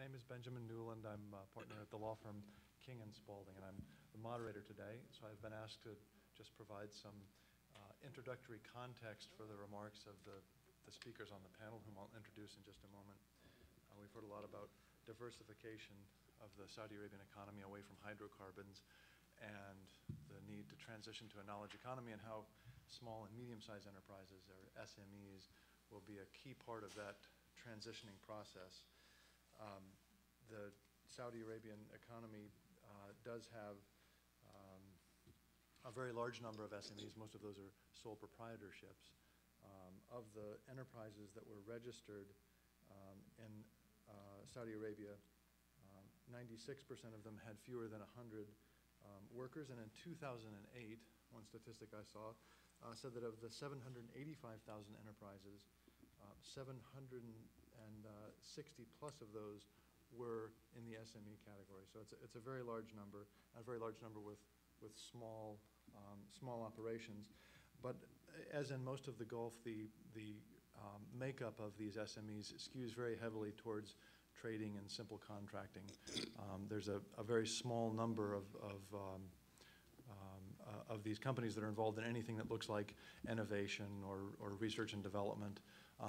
name is Benjamin Newland. I'm a partner at the law firm King & Spalding, and I'm the moderator today. So I've been asked to just provide some introductory context for the remarks of the speakers on the panel, whom I'll introduce in just a moment. We've heard a lot about diversification of the Saudi Arabian economy away from hydrocarbons and the need to transition to a knowledge economy, and how small and medium-sized enterprises, or SMEs, will be a key part of that transitioning process. The Saudi Arabian economy does have a very large number of SMEs. Most of those are sole proprietorships. Of the enterprises that were registered in Saudi Arabia, 96% of them had fewer than 100 workers, and in 2008, one statistic I saw said that of the 785,000 enterprises, 760 plus of those were in the SME category. So it's a very large number, a very large number with small operations. But as in most of the Gulf, the makeup of these SMEs skews very heavily towards trading and simple contracting. There's a very small number of these companies that are involved in anything that looks like innovation or research and development,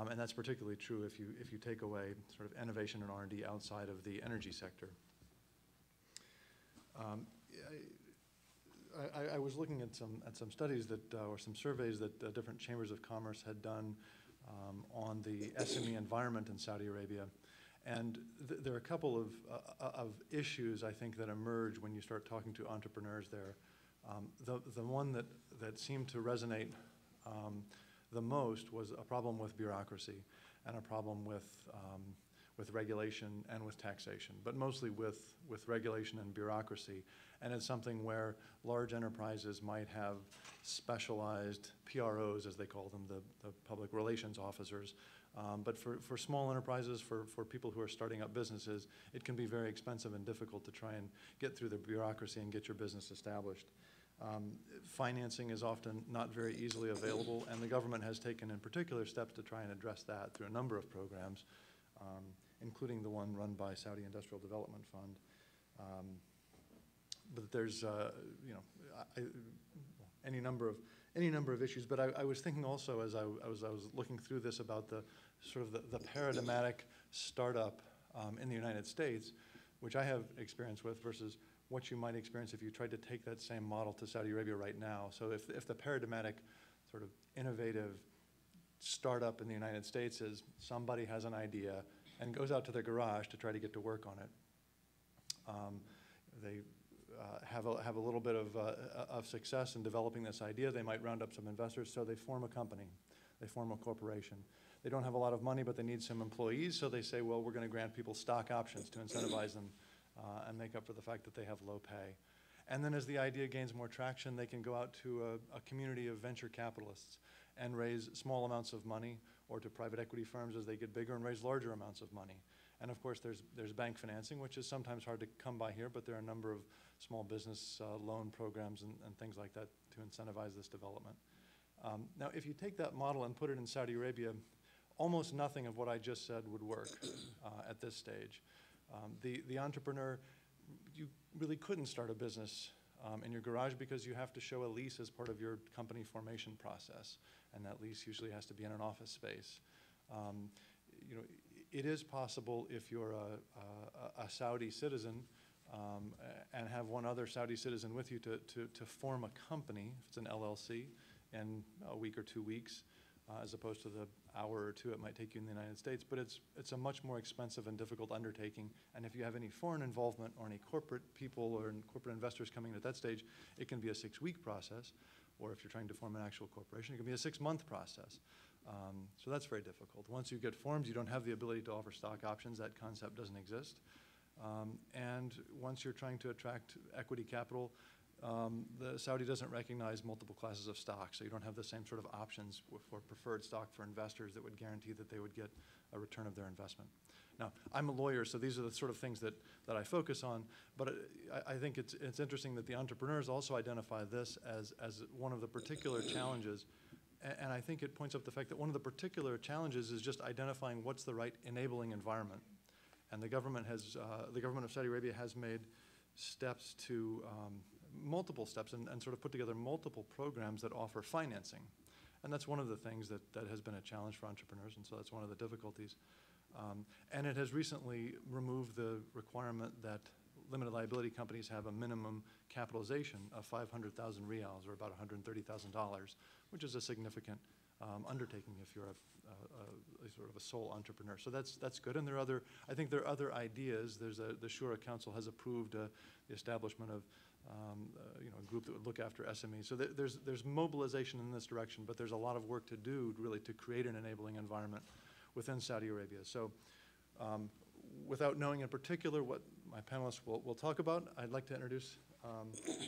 and that's particularly true if you take away sort of innovation and R&D outside of the energy sector. I was looking at some studies that or some surveys that different chambers of commerce had done on the SME environment in Saudi Arabia. And there are a couple of issues, I think, that emerge when you start talking to entrepreneurs there. The one that seemed to resonate the most was a problem with bureaucracy and a problem with regulation and with taxation, but mostly with regulation and bureaucracy. And it's something where large enterprises might have specialized PROs, as they call them, the public relations officers. But for small enterprises, for people who are starting up businesses, it can be very expensive and difficult to try and get through the bureaucracy and get your business established. Financing is often not very easily available, and the government has taken in particular steps to try and address that through a number of programs, including the one run by Saudi Industrial Development Fund. But there's any number of issues. But I was thinking also, as I was looking through this, about the sort of the paradigmatic startup in the United States, which I have experience with, versus what you might experience if you tried to take that same model to Saudi Arabia right now. So if the paradigmatic sort of innovative startup in the United States is somebody has an idea and goes out to their garage to try to get to work on it, they have a little bit of success in developing this idea. They might round up some investors, so they form a company. They form a corporation. They don't have a lot of money, but they need some employees, so they say, well, we're going to grant people stock options to incentivize them and make up for the fact that they have low pay. And then as the idea gains more traction, they can go out to a community of venture capitalists and raise small amounts of money, or to private equity firms as they get bigger and raise larger amounts of money. And of course, there's bank financing, which is sometimes hard to come by here, but there are a number of small business loan programs and things like that to incentivize this development. Now, if you take that model and put it in Saudi Arabia, almost nothing of what I just said would work at this stage. The entrepreneur, you really couldn't start a business in your garage, because you have to show a lease as part of your company formation process, and that lease usually has to be in an office space. It is possible, if you're a Saudi citizen and have one other Saudi citizen with you, to form a company, if it's an LLC, in a week or 2 weeks, as opposed to the hour or two it might take you in the United States. But it's a much more expensive and difficult undertaking. And if you have any foreign involvement or any corporate people or corporate investors coming in at that stage, it can be a 6-week process. Or if you're trying to form an actual corporation, it can be a 6-month process. So that's very difficult. Once you get formed, you don't have the ability to offer stock options. That concept doesn't exist. And once you're trying to attract equity capital, the Saudi doesn't recognize multiple classes of stock, so you don't have the same sort of options for preferred stock for investors that would guarantee that they would get a return of their investment. Now, I'm a lawyer, so these are the sort of things that I focus on, but I think it's interesting that the entrepreneurs also identify this as one of the particular challenges, and I think it points up the fact that one of the particular challenges is just identifying what's the right enabling environment. And the government of Saudi Arabia has made steps to, multiple steps, and sort of put together multiple programs that offer financing. And that's one of the things that has been a challenge for entrepreneurs, and so that's one of the difficulties. And it has recently removed the requirement that limited liability companies have a minimum capitalization of 500,000 riyals, or about $130,000, which is a significant undertaking if you're a sort of a sole entrepreneur. So that's good. And I think there are other ideas. The Shura Council has approved the establishment of a group that would look after SMEs. So there's mobilization in this direction, but there's a lot of work to do really to create an enabling environment within Saudi Arabia. So without knowing in particular what my panelists will talk about, I'd like to introduce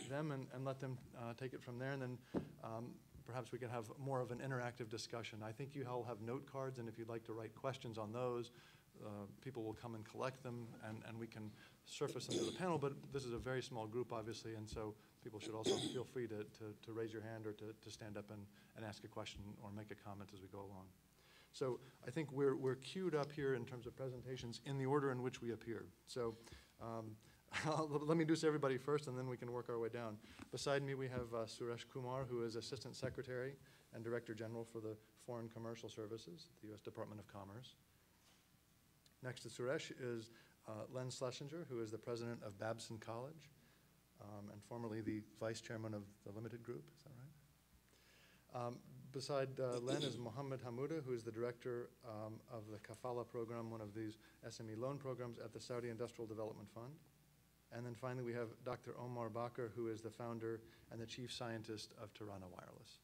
them and let them take it from there, and then perhaps we can have more of an interactive discussion. I think you all have note cards, and if you'd like to write questions on those, people will come and collect them, and we can surface them to the panel, but this is a very small group, obviously, and so people should also feel free to raise your hand or to stand up and ask a question or make a comment as we go along. So I think we're queued up here in terms of presentations in the order in which we appear. So let me introduce everybody first, and then we can work our way down. Beside me, we have Suresh Kumar, who is Assistant Secretary and Director General for the Foreign Commercial Services at the U.S. Department of Commerce. Next to Suresh is Len Schlesinger, who is the President of Babson College and formerly the Vice Chairman of the Limited Group. Is that right? Beside Len is Mohammed Hamouda, who is the Director of the Kafala program, one of these SME loan programs at the Saudi Industrial Development Fund. And then finally, we have Dr. Omar Bakr, who is the founder and the Chief Scientist of Tirana Wireless.